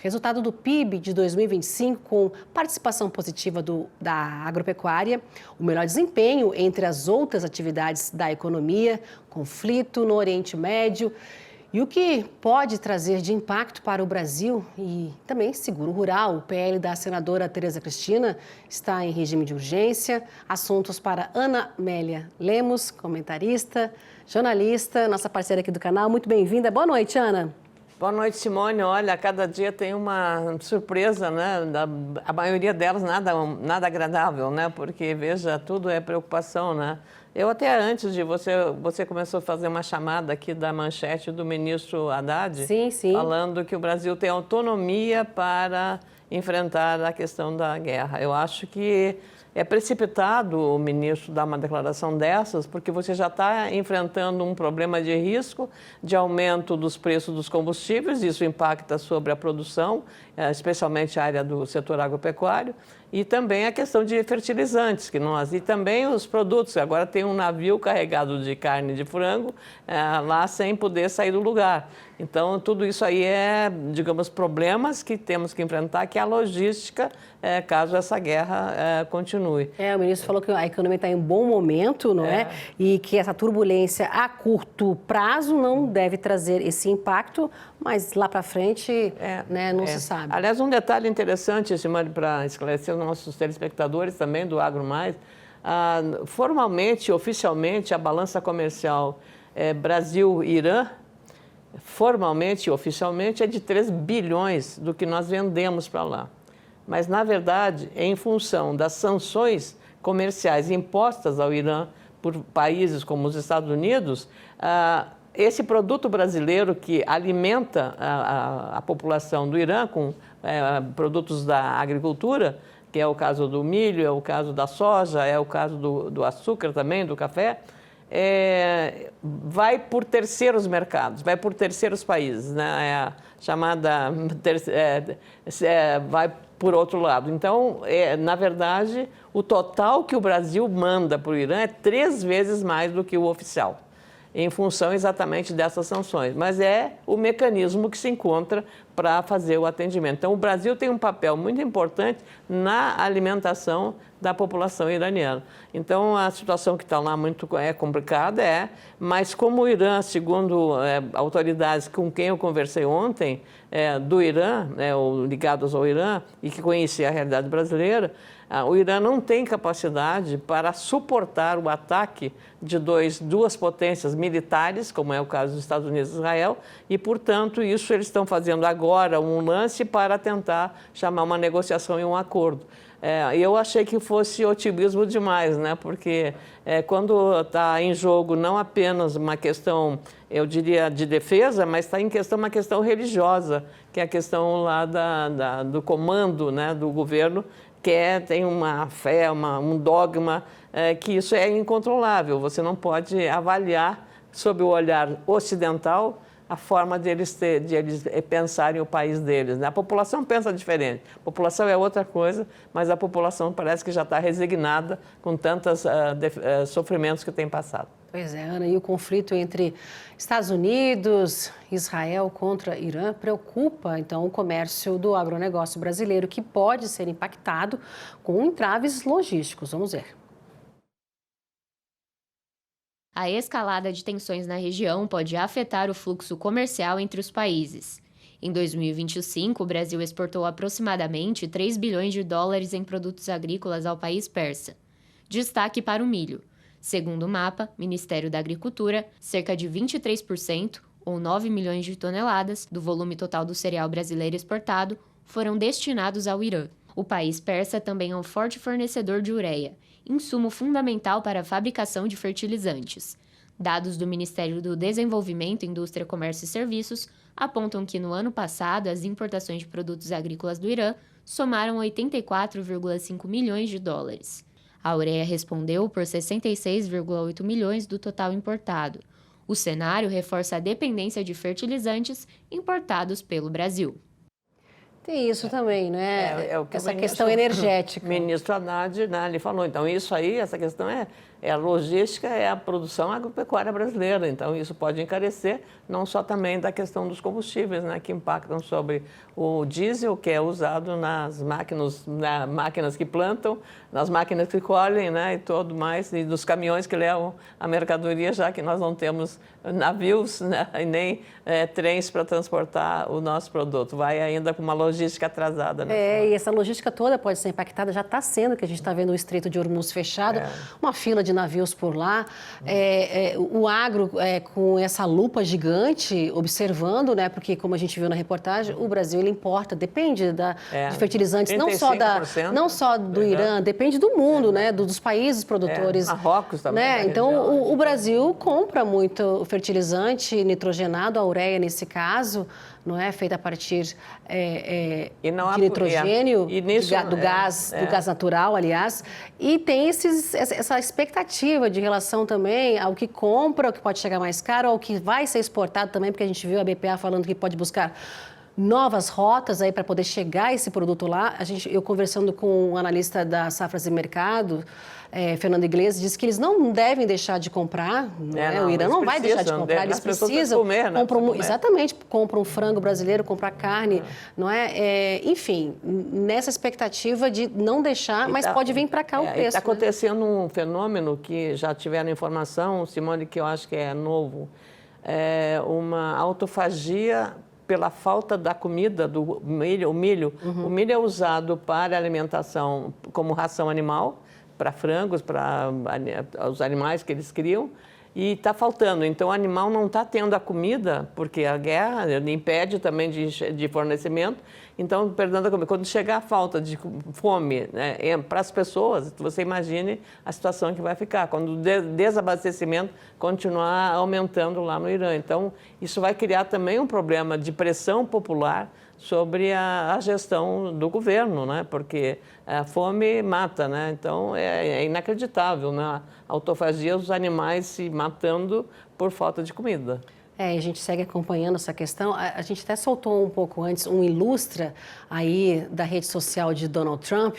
Resultado do PIB de 2025 com participação positiva da agropecuária, o melhor desempenho entre as outras atividades da economia, conflito no Oriente Médio e o que pode trazer de impacto para o Brasil e também seguro rural. O PL da senadora Tereza Cristina está em regime de urgência. Assuntos para Ana Amélia Lemos, comentarista, jornalista, nossa parceira aqui do canal. Muito bem-vinda. Boa noite, Ana. Boa noite, Simone. Olha, cada dia tem uma surpresa, né? A maioria delas nada agradável, né? Porque, veja, tudo é preocupação, né? Eu até antes de você começou a fazer uma chamada aqui da manchete do ministro Haddad, sim. falando que o Brasil tem autonomia para enfrentar a questão da guerra. Eu acho que é precipitado o ministro dar uma declaração dessas, porque você já está enfrentando um problema de risco, de aumento dos preços dos combustíveis, isso impacta sobre a produção, especialmente a área do setor agropecuário, e também a questão de fertilizantes, e também os produtos. Agora tem um navio carregado de carne de frango lá sem poder sair do lugar. Então, tudo isso aí é, digamos, problemas que temos que enfrentar, que é a logística, caso essa guerra continue. O ministro falou que a economia está em um bom momento, não é? E que essa turbulência a curto prazo não deve trazer esse impacto, mas lá para frente não se sabe. Aliás, um detalhe interessante, Simone, para esclarecer os nossos telespectadores também do Agro Mais, formalmente, oficialmente, a balança comercial Brasil-Irã, formalmente e oficialmente, é de 3 bilhões do que nós vendemos para lá. Mas, na verdade, em função das sanções comerciais impostas ao Irã por países como os Estados Unidos, esse produto brasileiro que alimenta a população do Irã com produtos da agricultura, que é o caso do milho, é o caso da soja, é o caso do açúcar também, do café, vai por terceiros mercados, vai por terceiros países, né? Vai por outro lado. Então, na verdade, o total que o Brasil manda para o Irã é 3 vezes mais do que o oficial, em função exatamente dessas sanções. Mas é o mecanismo que se encontra para fazer o atendimento. Então, o Brasil tem um papel muito importante na alimentação da população iraniana. Então, a situação que está lá muito complicada, mas como o Irã, segundo autoridades com quem eu conversei ontem, do Irã, ligados ao Irã, e que conhecia a realidade brasileira, o Irã não tem capacidade para suportar o ataque de duas potências militares, como é o caso dos Estados Unidos e Israel, e, portanto, isso eles estão fazendo agora um lance para tentar chamar uma negociação e um acordo. Eu achei que fosse otimismo demais, né? Porque quando está em jogo não apenas uma questão, eu diria, de defesa, mas está em questão uma questão religiosa, que é a questão lá do comando, né, do governo, que tem uma fé, um dogma, que isso é incontrolável. Você não pode avaliar, sob o olhar ocidental, a forma de eles pensarem o país deles, né? A população pensa diferente. A população é outra coisa, mas a população parece que já está resignada com tantos sofrimentos que tem passado. Pois é, Ana, e o conflito entre Estados Unidos, Israel contra Irã preocupa, então, o comércio do agronegócio brasileiro, que pode ser impactado com entraves logísticos. Vamos ver. A escalada de tensões na região pode afetar o fluxo comercial entre os países. Em 2025, o Brasil exportou aproximadamente 3 bilhões de dólares em produtos agrícolas ao país persa. Destaque para o milho. Segundo o mapa, Ministério da Agricultura, cerca de 23%, ou 9 milhões de toneladas, do volume total do cereal brasileiro exportado, foram destinados ao Irã. O país persa também é um forte fornecedor de ureia, insumo fundamental para a fabricação de fertilizantes. Dados do Ministério do Desenvolvimento, Indústria, Comércio e Serviços apontam que no ano passado as importações de produtos agrícolas do Irã somaram 84,5 milhões de dólares. A ureia respondeu por 66,8 milhões do total importado. O cenário reforça a dependência de fertilizantes importados pelo Brasil. Tem isso também, né? O que Essa o questão energética. O ministro Haddad, né, ele falou, então isso aí, essa questão é a logística, é a produção agropecuária brasileira, então isso pode encarecer, não só também da questão dos combustíveis, né, que impactam sobre o diesel, que é usado nas máquinas que plantam, nas máquinas que colhem, né, e tudo mais, e dos caminhões que levam a mercadoria, já que nós não temos navios, né, e nem trens para transportar o nosso produto. Vai ainda com uma logística atrasada. Né? E essa logística toda pode ser impactada, já está sendo, que a gente está vendo o Estreito de Hormuz fechado, uma fila de navios por lá, o agro com essa lupa gigante observando, né, porque como a gente viu na reportagem, o Brasil ele importa, depende de fertilizantes, não só do Irã, depende do mundo, né, dos países produtores. Marrocos também. Né? Então, o Brasil compra muito fertilizante nitrogenado, a ureia nesse caso, não é feita a partir de nitrogênio, do gás natural, aliás, e tem essa expectativa de relação também ao que compra, ao que pode chegar mais caro, ao que vai ser exportado também, porque a gente viu a BPA falando que pode buscar novas rotas aí para poder chegar esse produto lá. Eu conversando com um analista da Safras e Mercado, Fernando Iglesias, disse que eles não devem deixar de comprar, o Irã não vai deixar de comprar, eles precisam, comer, né? Exatamente, compram frango brasileiro, comprar carne, não é? Enfim, nessa expectativa de não deixar, mas pode vir para cá o preço. Está acontecendo um fenômeno que já tiveram informação, Simone, que eu acho que é novo, uma autofagia pela falta da comida, do milho. O milho é usado para alimentação como ração animal, para frangos, para os animais que eles criam, e está faltando. Então, o animal não está tendo a comida, porque a guerra impede também de fornecimento. Então, perdendo a comida. Quando chegar a falta de fome, né, para as pessoas, você imagine a situação que vai ficar, quando o desabastecimento continuar aumentando lá no Irã. Então, isso vai criar também um problema de pressão popular sobre a gestão do governo, né? Porque a fome mata, né? Então, é inacreditável, né? A autofagia, os animais se matando por falta de comida. A gente segue acompanhando essa questão. A gente até soltou um pouco antes um ilustra aí da rede social de Donald Trump,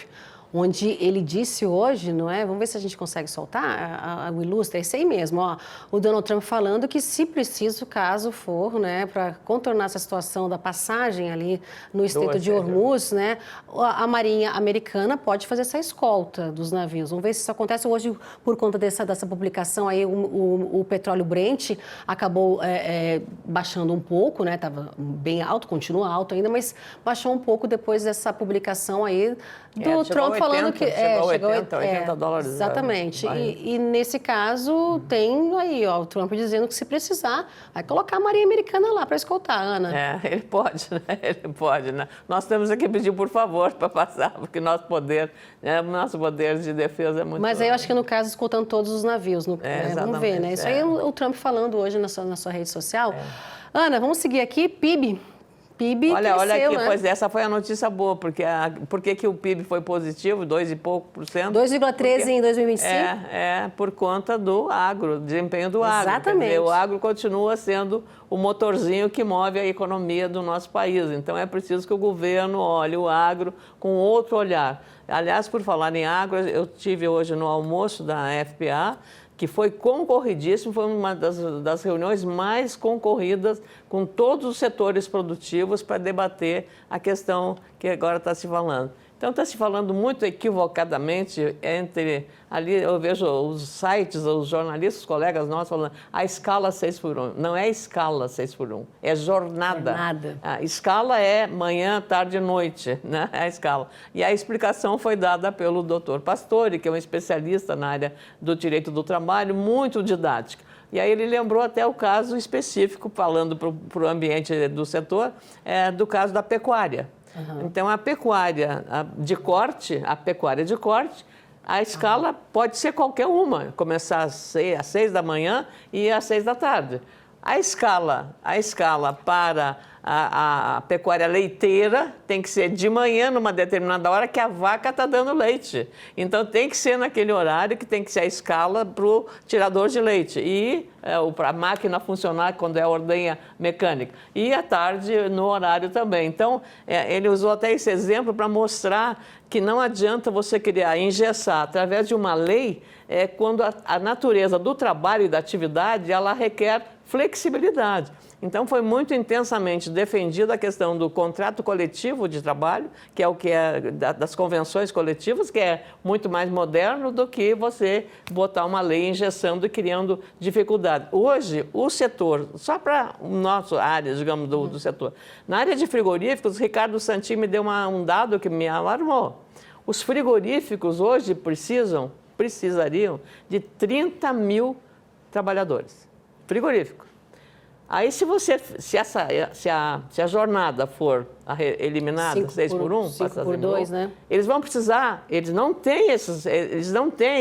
onde ele disse hoje, não é? Vamos ver se a gente consegue soltar o ilustre, é esse aí mesmo, ó. O Donald Trump falando que, se preciso, caso for, né, para contornar essa situação da passagem ali no Estreito de Hormuz, né, a Marinha Americana pode fazer essa escolta dos navios. Vamos ver se isso acontece hoje por conta dessa publicação aí. O petróleo Brent acabou baixando um pouco, né? Estava bem alto, continua alto ainda, mas baixou um pouco depois dessa publicação aí do Trump falando que chegou a 80 dólares. Exatamente. E nesse caso tem aí, ó, o Trump dizendo que, se precisar, vai colocar a Marinha Americana lá para escoltar, Ana. Ele pode, né? Ele pode, né? Nós temos que pedir por favor para passar, porque nosso poder de defesa é muito... Mas aí eu acho que, no caso, escoltando todos os navios. Vamos ver, né? Isso aí é o Trump falando hoje na sua rede social. Ana, vamos seguir aqui. PIB olha cresceu, aqui, né? Pois essa foi a notícia boa, porque por que o PIB foi positivo, 2 e pouco por cento? 2,13% em 2025? Por conta do agro, desempenho do agro. Exatamente. Quer dizer, o agro continua sendo o motorzinho que move a economia do nosso país. Então, é preciso que o governo olhe o agro com outro olhar. Aliás, por falar em agro, eu tive hoje no almoço da FPA, que foi concorridíssimo, foi uma das reuniões mais concorridas com todos os setores produtivos para debater a questão que agora está se falando. Então, está se falando muito equivocadamente ali eu vejo os sites, os jornalistas, os colegas nossos falando a escala 6x1. Não é escala 6x1, é jornada. A escala é manhã, tarde e noite, né? É a escala. E a explicação foi dada pelo Dr. Pastore, que é um especialista na área do direito do trabalho, muito didático. E aí ele lembrou até o caso específico, falando para o ambiente do setor, do caso da pecuária. Então, a pecuária de corte, a escala pode ser qualquer uma, começar às 6 da manhã e às 6 da tarde. A escala para a pecuária leiteira tem que ser de manhã, numa determinada hora, que a vaca está dando leite. Então, tem que ser naquele horário que tem que ser a escala para o tirador de leite. E para a máquina funcionar quando é a ordenha mecânica. E à tarde, no horário também. Então, ele usou até esse exemplo para mostrar que não adianta você querer engessar através de uma lei quando a natureza do trabalho e da atividade ela requer flexibilidade. Então, foi muito intensamente defendida a questão do contrato coletivo de trabalho, que é o que é das convenções coletivas, que é muito mais moderno do que você botar uma lei engessando e criando dificuldade. Hoje, o setor, só para a nossa área, digamos, do setor, na área de frigoríficos, Ricardo Santin me deu um dado que me alarmou. Os frigoríficos hoje precisariam de 30 mil trabalhadores. Frigorífico. Aí, se a jornada for eliminada, 6 por 1, 5 por 2, né? Eles vão precisar, eles não têm,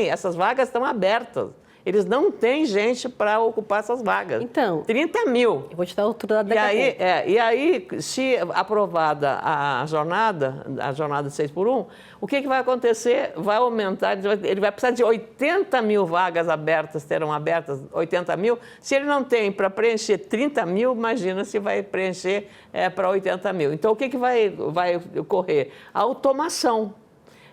essas vagas estão abertas. Eles não têm gente para ocupar essas vagas. Então, 30 mil. Eu vou te dar outro dado daqui a pouco. E aí, se aprovada a jornada de 6 por 1, o que vai acontecer? Vai aumentar, ele vai precisar de 80 mil vagas abertas, terão abertas 80 mil. Se ele não tem para preencher 30 mil, imagina se vai preencher para 80 mil. Então, o que vai ocorrer? A automação.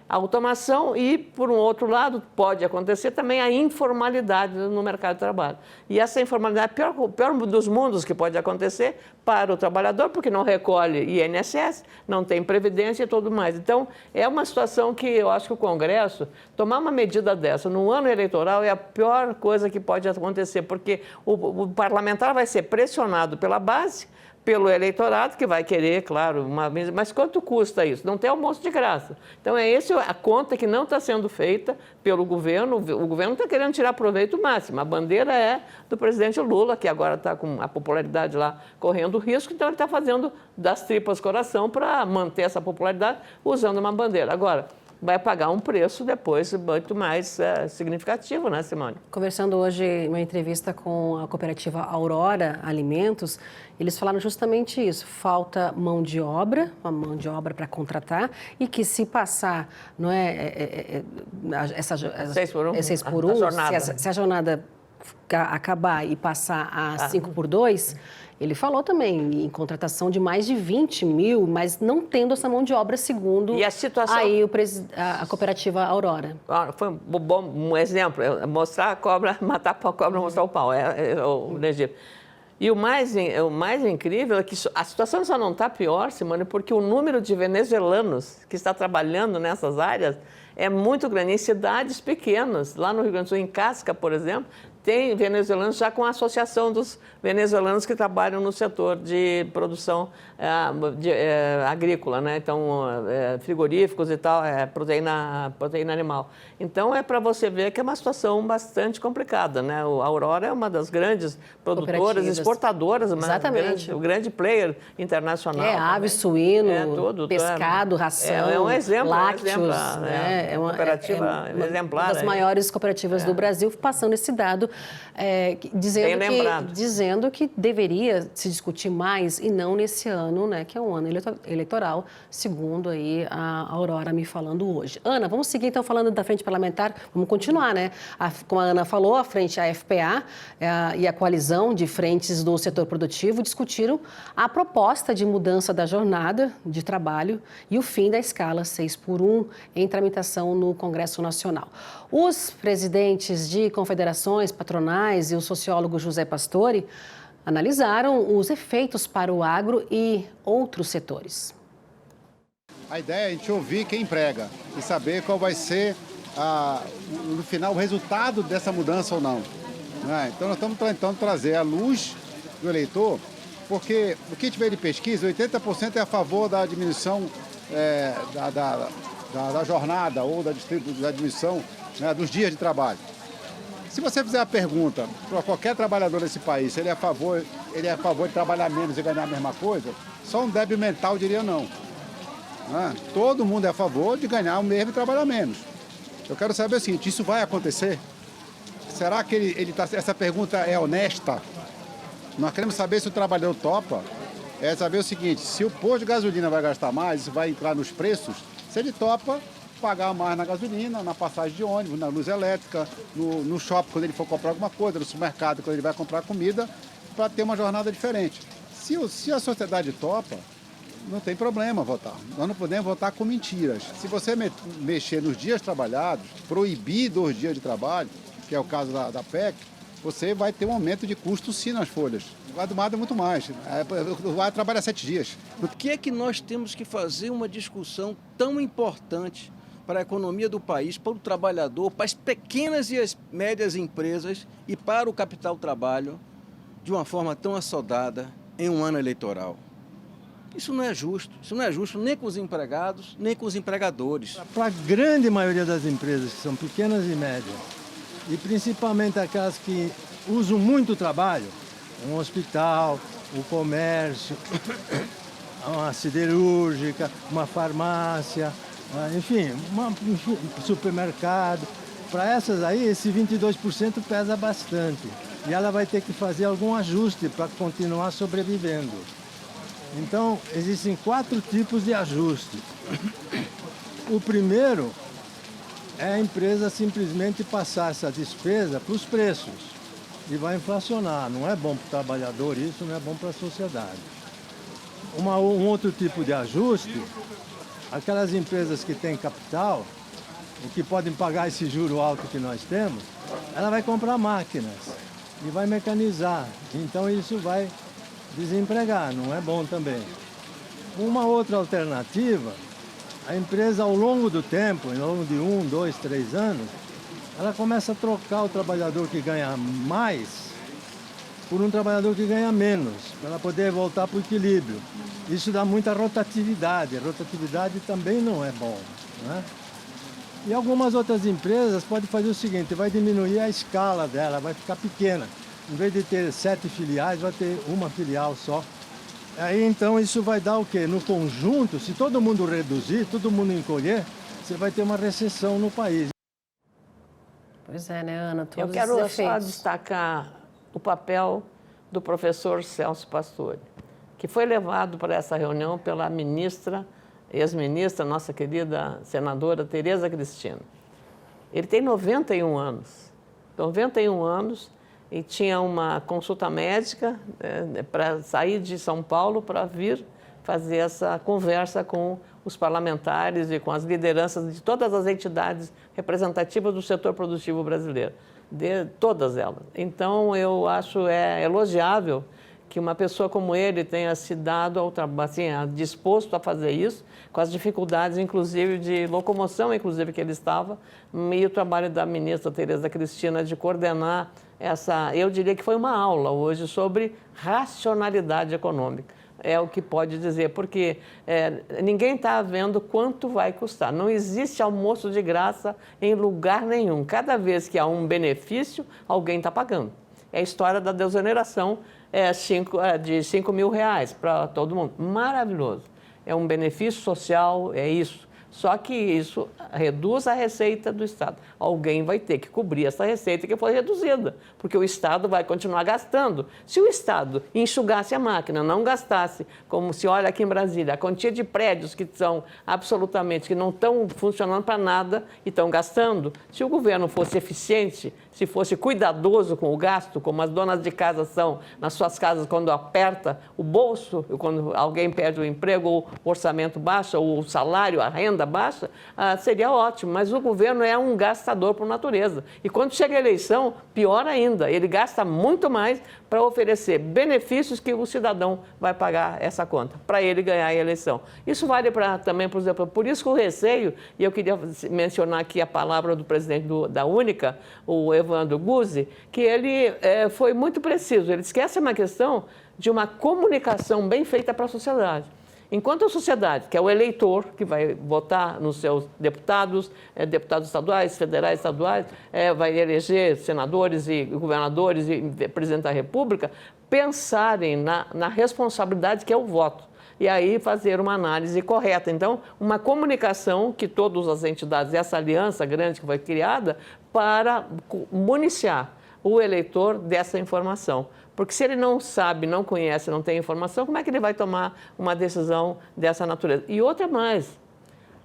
A automação e, por um outro lado, pode acontecer também a informalidade no mercado de trabalho. E essa informalidade é o pior dos mundos que pode acontecer para o trabalhador, porque não recolhe INSS, não tem previdência e tudo mais. Então, é uma situação que eu acho que o Congresso, tomar uma medida dessa no ano eleitoral é a pior coisa que pode acontecer, porque o parlamentar vai ser pressionado pela base, pelo eleitorado, que vai querer, claro, mas quanto custa isso? Não tem almoço de graça. Então, essa a conta que não está sendo feita pelo governo. O governo está querendo tirar proveito máximo. A bandeira é do presidente Lula, que agora está com a popularidade lá correndo risco, então ele está fazendo das tripas coração para manter essa popularidade usando uma bandeira. Agora, vai pagar um preço depois muito mais significativo, né, Simone? Conversando hoje em uma entrevista com a cooperativa Aurora Alimentos, eles falaram justamente isso, falta mão de obra, uma mão de obra para contratar, e que se passar, não é, essa 6 por 1, 6 por 1, se a jornada acabar e passar a 5 por 2, ele falou também em contratação de mais de 20 mil, mas não tendo essa mão de obra, segundo e a situação... aí a cooperativa Aurora. Foi um exemplo, mostrar a cobra, matar a cobra, mostrar o pau, o Egito. E o mais incrível é que a situação só não está pior, Simone, porque o número de venezuelanos que está trabalhando nessas áreas é muito grande. Em cidades pequenas, lá no Rio Grande do Sul, em Casca, por exemplo, tem venezuelanos já com a associação dos venezuelanos que trabalham no setor de produção agrícola, né? Então, frigoríficos e tal, proteína animal. Então, é para você ver que é uma situação bastante complicada, né? A Aurora é uma das grandes produtoras, exportadoras, o grande player internacional. Ave, suíno, pescado, ração, é um exemplo, lácteos. É uma cooperativa exemplar. Uma das maiores cooperativas do Brasil, passando esse dado, dizendo que deveria se discutir mais e não nesse ano, né, que é um ano eleitoral, segundo aí a Aurora me falando hoje. Ana, vamos seguir então falando da frente parlamentar, vamos continuar, né? Como a Ana falou, a frente AFPA e a coalizão de frentes do setor produtivo discutiram a proposta de mudança da jornada de trabalho e o fim da escala 6 por 1 em tramitação no Congresso Nacional. Os presidentes de confederações patronais e o sociólogo José Pastore analisaram os efeitos para o agro e outros setores. A ideia é a gente ouvir quem emprega e saber qual vai ser, no final, o resultado dessa mudança ou não. Então, nós estamos tentando trazer à luz do eleitor, porque o que tiver de pesquisa, 80% é a favor da diminuição da jornada ou da diminuição, né, dos dias de trabalho. Se você fizer a pergunta para qualquer trabalhador desse país se ele é a favor de trabalhar menos e ganhar a mesma coisa, só um débil mental diria não. Todo mundo é a favor de ganhar o mesmo e trabalhar menos. Eu quero saber o seguinte, isso vai acontecer? Será que essa pergunta é honesta? Nós queremos saber se o trabalhador topa. é saber o seguinte, se o posto de gasolina vai gastar mais, isso vai entrar nos preços, se ele topa pagar mais na gasolina, na passagem de ônibus, na luz elétrica, no shopping quando ele for comprar alguma coisa, no supermercado quando ele vai comprar comida, para ter uma jornada diferente. Se a sociedade topa, não tem problema votar. Nós não podemos votar com mentiras. Se você mexer nos dias trabalhados, proibir 2 dias de trabalho, que é o caso da PEC, você vai ter um aumento de custo sim nas folhas. O Adumado é muito mais. Vai trabalhar 7 dias. Por que é que nós temos que fazer uma discussão tão importante para a economia do país, para o trabalhador, para as pequenas e as médias empresas e para o capital trabalho de uma forma tão assodada em um ano eleitoral? Isso não é justo. Isso não é justo nem com os empregados, nem com os empregadores. Para a grande maioria das empresas, que são pequenas e médias, e principalmente aquelas que usam muito trabalho, um hospital, o comércio, uma siderúrgica, uma farmácia, enfim, um supermercado. Para essas aí, esse 22% pesa bastante. E ela vai ter que fazer algum ajuste para continuar sobrevivendo. Então, existem 4 tipos de ajuste. O primeiro é a empresa simplesmente passar essa despesa para os preços e vai inflacionar. Não é bom para o trabalhador isso, não é bom para a sociedade. Um outro tipo de ajuste, aquelas empresas que têm capital, e que podem pagar esse juro alto que nós temos, ela vai comprar máquinas e vai mecanizar. Então isso vai desempregar, não é bom também. Uma outra alternativa, a empresa ao longo do tempo, ao longo de 1, 2, 3 anos, ela começa a trocar o trabalhador que ganha mais por um trabalhador que ganha menos, para ela poder voltar para o equilíbrio. Isso dá muita rotatividade, a rotatividade também não é bom, né? E algumas outras empresas podem fazer o seguinte, vai diminuir a escala dela, vai ficar pequena. Em vez de ter 7 filiais, vai ter uma filial só. Aí então isso vai dar o quê? No conjunto, se todo mundo reduzir, todo mundo encolher, você vai ter uma recessão no país. Pois é, né, Ana? Todos Eu quero os só efeitos. destacar o papel do professor Celso Pastore, que foi levado para essa reunião pela ministra, ex-ministra, nossa querida senadora Tereza Cristina. Ele tem 91 anos. 91 anos e tinha uma consulta médica para sair de São Paulo para vir fazer essa conversa com os parlamentares e com as lideranças de todas as entidades representativas do setor produtivo brasileiro, de todas elas. Então, eu acho elogiável que uma pessoa como ele tenha se dado ao trabalho, assim, disposto a fazer isso, com as dificuldades, inclusive, de locomoção, inclusive, que ele estava, e o trabalho da ministra Tereza Cristina de coordenar essa, eu diria que foi uma aula hoje sobre racionalidade econômica. É o que pode dizer, porque ninguém está vendo quanto vai custar. Não existe almoço de graça em lugar nenhum. Cada vez que há um benefício, alguém está pagando. É a história da desoneração de 5 mil reais para todo mundo. Maravilhoso. É um benefício social, é isso. Só que isso reduz a receita do Estado. Alguém vai ter que cobrir essa receita que foi reduzida, porque o Estado vai continuar gastando. Se o Estado enxugasse a máquina, não gastasse, como se olha aqui em Brasília, a quantia de prédios que são absolutamente, que não estão funcionando para nada e estão gastando, se o governo fosse eficiente, se fosse cuidadoso com o gasto, como as donas de casa são nas suas casas quando aperta o bolso, quando alguém perde o emprego, ou o orçamento baixa, ou o salário, a renda baixa, seria ótimo. Mas o governo é um gastador por natureza. E quando chega a eleição, pior ainda, ele gasta muito mais para oferecer benefícios que o cidadão vai pagar essa conta, para ele ganhar a eleição. Isso vale também, por exemplo, por isso que o receio, e eu queria mencionar aqui a palavra do presidente da Única, o Evandro Guzzi, que ele foi muito preciso. Ele disse que essa é uma questão de uma comunicação bem feita para a sociedade. Enquanto a sociedade, que é o eleitor, que vai votar nos seus deputados, deputados estaduais, federais, estaduais, vai eleger senadores e governadores e presidente da República, pensarem na responsabilidade que é o voto. E aí fazer uma análise correta. Então, uma comunicação que todas as entidades, essa aliança grande que foi criada, para municiar o eleitor dessa informação. Porque se ele não sabe, não conhece, não tem informação, como é que ele vai tomar uma decisão dessa natureza? E outra mais,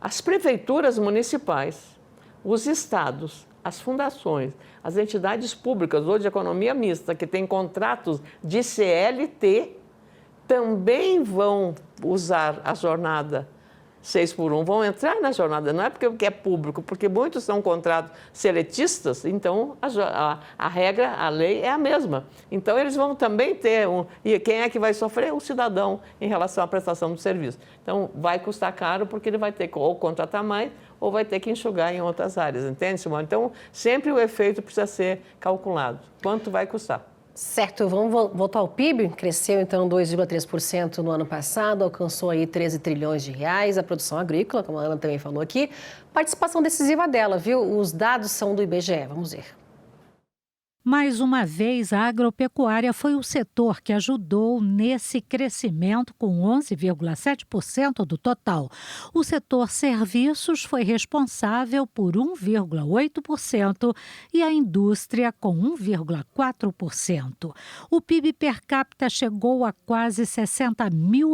as prefeituras municipais, os estados, as fundações, as entidades públicas ou de economia mista que têm contratos de CLT também vão usar a jornada 6x1, vão entrar na jornada, não é porque é público, porque muitos são contratos seletistas, então a regra, a lei é a mesma. Então eles vão também ter, e quem é que vai sofrer? O cidadão em relação à prestação do serviço. Então vai custar caro porque ele vai ter que ou contratar mais ou vai ter que enxugar em outras áreas, entende, Simone? Então sempre o efeito precisa ser calculado. Quanto vai custar? Certo, vamos voltar ao PIB, cresceu então 2,3% no ano passado, alcançou aí 13 trilhões de reais, a produção agrícola, como a Ana também falou aqui, participação decisiva dela, viu? Os dados são do IBGE, vamos ver. Mais uma vez, a agropecuária foi o setor que ajudou nesse crescimento com 11,7% do total. O setor serviços foi responsável por 1,8% e a indústria com 1,4%. O PIB per capita chegou a quase R$60 mil,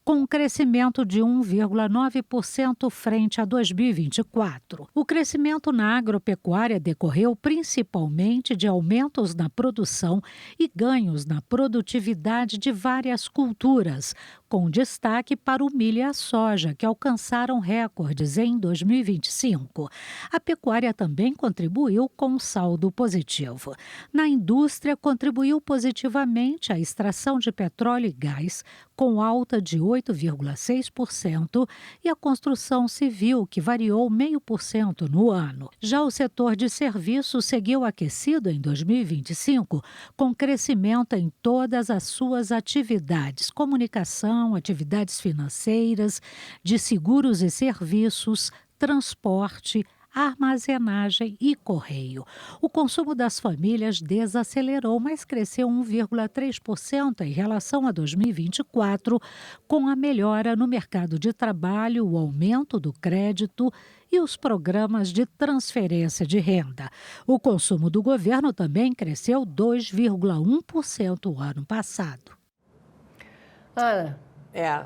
com um crescimento de 1,9% frente a 2024. O crescimento na agropecuária decorreu principalmente de aumentos na produção e ganhos na produtividade de várias culturas, com destaque para o milho e a soja, que alcançaram recordes em 2025. A pecuária também contribuiu com um saldo positivo. Na indústria, contribuiu positivamente a extração de petróleo e gás, com alta de 8,6%, e a construção civil, que variou 0,5% no ano. Já o setor de serviços seguiu aquecido em 2025, com crescimento em todas as suas atividades: comunicação, atividades financeiras, de seguros e serviços, transporte, armazenagem e correio. O consumo das famílias desacelerou, mas cresceu 1,3% em relação a 2024, com a melhora no mercado de trabalho, o aumento do crédito e os programas de transferência de renda. O consumo do governo também cresceu 2,1% o ano passado. Ana.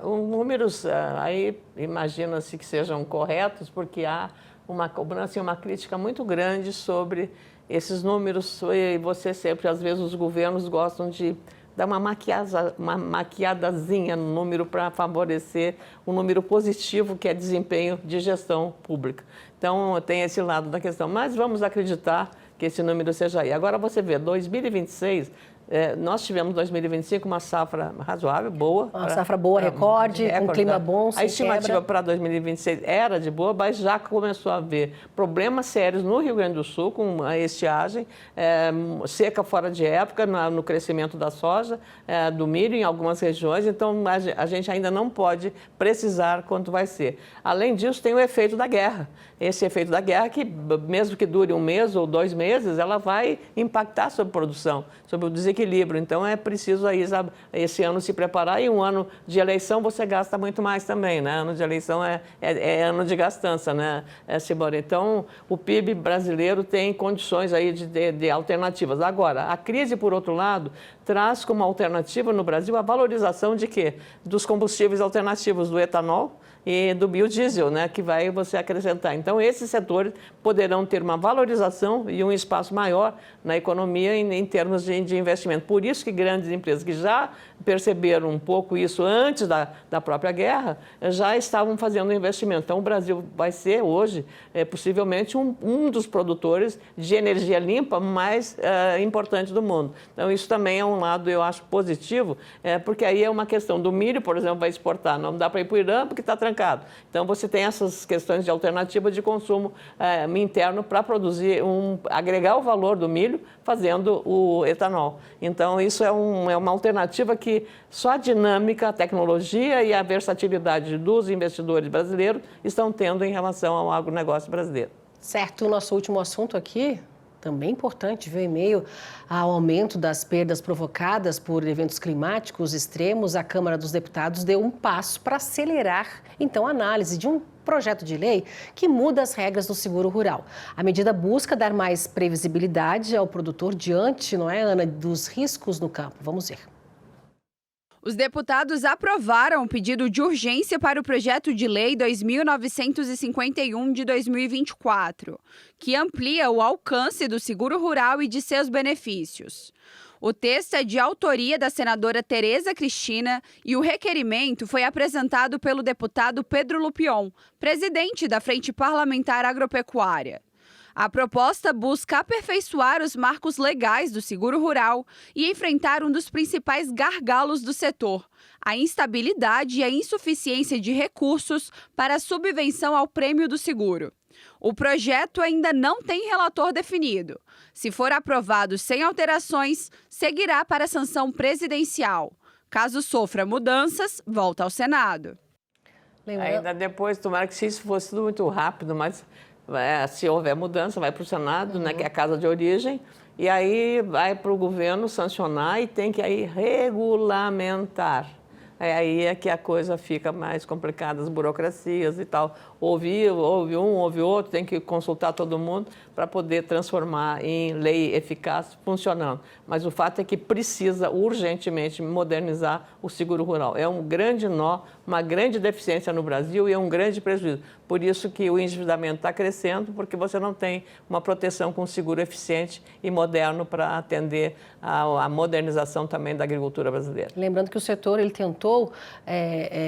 Os números aí imagina-se que sejam corretos, porque há uma cobrança e uma crítica muito grande sobre esses números. E você sempre, às vezes, os governos gostam de dar uma maquiadazinha no número para favorecer um número positivo, que é desempenho de gestão pública. Então, tem esse lado da questão. Mas vamos acreditar que esse número seja aí. Agora, você vê, 2026... nós tivemos em 2025 uma safra razoável, boa. Uma safra boa, recorde, com clima bom, sem A estimativa para 2026 era de boa, mas já começou a haver problemas sérios no Rio Grande do Sul com a estiagem, seca fora de época no crescimento da soja, do milho em algumas regiões, então a gente ainda não pode precisar quanto vai ser. Além disso, tem o efeito da guerra. Esse efeito da guerra que, mesmo que dure 1 mês ou 2 meses, ela vai impactar sobre a produção, sobre o desequilíbrio. Então, é preciso aí, esse ano se preparar. E um ano de eleição você gasta muito mais também, né? Ano de eleição é ano de gastança, né, Simone? Então, o PIB brasileiro tem condições aí de alternativas. Agora, a crise, por outro lado, traz como alternativa no Brasil a valorização de quê? Dos combustíveis alternativos, do etanol e do biodiesel, né, que vai você acrescentar. Então, esses setores poderão ter uma valorização e um espaço maior na economia em termos de investimento. Por isso que grandes empresas que já perceberam um pouco isso antes da própria guerra, já estavam fazendo investimento. Então, o Brasil vai ser hoje, possivelmente, um dos produtores de energia limpa mais importante do mundo. Então, isso também é um lado, eu acho, positivo, porque aí é uma questão do milho, por exemplo, vai exportar. Não dá para ir para o Irã porque está trancado. Então, você tem essas questões de alternativa de consumo interno para produzir, agregar o valor do milho fazendo o etanol. Então, isso é uma alternativa que só a dinâmica, a tecnologia e a versatilidade dos investidores brasileiros estão tendo em relação ao agronegócio brasileiro. Certo, o nosso último assunto aqui, também importante, veio em meio ao aumento das perdas provocadas por eventos climáticos extremos, a Câmara dos Deputados deu um passo para acelerar, então, a análise de um projeto de lei que muda as regras do seguro rural. A medida busca dar mais previsibilidade ao produtor diante, não é, Ana, dos riscos no campo. Vamos ver. Os deputados aprovaram o pedido de urgência para o projeto de lei 2951 de 2024, que amplia o alcance do seguro rural e de seus benefícios. O texto é de autoria da senadora Tereza Cristina e o requerimento foi apresentado pelo deputado Pedro Lupion, presidente da Frente Parlamentar Agropecuária. A proposta busca aperfeiçoar os marcos legais do seguro rural e enfrentar um dos principais gargalos do setor, a instabilidade e a insuficiência de recursos para a subvenção ao prêmio do seguro. O projeto ainda não tem relator definido. Se for aprovado sem alterações, seguirá para a sanção presidencial. Caso sofra mudanças, volta ao Senado. Ainda depois, tomara que se isso fosse tudo muito rápido, mas se houver mudança, vai para o Senado, né, que é a casa de origem, e aí vai para o governo sancionar e tem que aí regulamentar. Aí é que a coisa fica mais complicada, as burocracias e tal. Ouve um, ouve outro, tem que consultar todo mundo para poder transformar em lei eficaz funcionando. Mas o fato é que precisa urgentemente modernizar o seguro rural. É um grande nó, uma grande deficiência no Brasil e é um grande prejuízo. Por isso que o endividamento está crescendo, porque você não tem uma proteção com seguro eficiente e moderno para atender a modernização também da agricultura brasileira. Lembrando que o setor ele tentou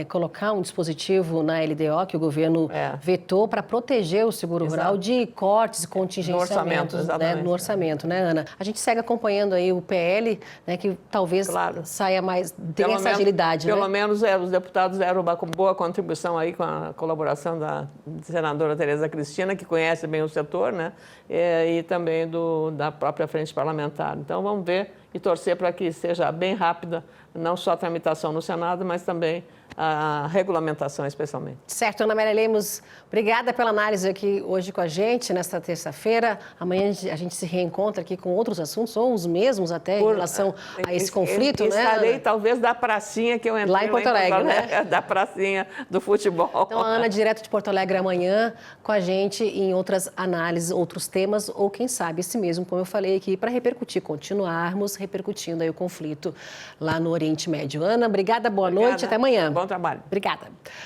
colocar um dispositivo na LDO que o governo vetou para proteger o seguro rural de cortes e contingenciamentos no orçamento, né, Ana? A gente segue acompanhando aí o PL, né, que talvez saia mais, tenha essa agilidade, né? Pelo menos os deputados deram uma boa contribuição aí com a colaboração da senadora Tereza Cristina, que conhece bem o setor, né, e também da própria frente parlamentar. Então vamos ver e torcer para que seja bem rápida, não só a tramitação no Senado, mas também a regulamentação especialmente. Certo, Ana Amélia Lemos, obrigada pela análise aqui hoje com a gente, nesta terça-feira. Amanhã a gente se reencontra aqui com outros assuntos, ou os mesmos até, em relação a esse conflito, né? Estarei talvez da pracinha que eu entrei lá em Porto Alegre, né? Da pracinha do futebol. Então, a Ana, direto de Porto Alegre amanhã, com a gente em outras análises, outros temas, ou quem sabe esse mesmo, como eu falei aqui, para repercutir, continuarmos repercutindo aí o conflito lá no Oriente Médio. Ana, obrigada, boa noite, até amanhã. Bom trabalho. Obrigada.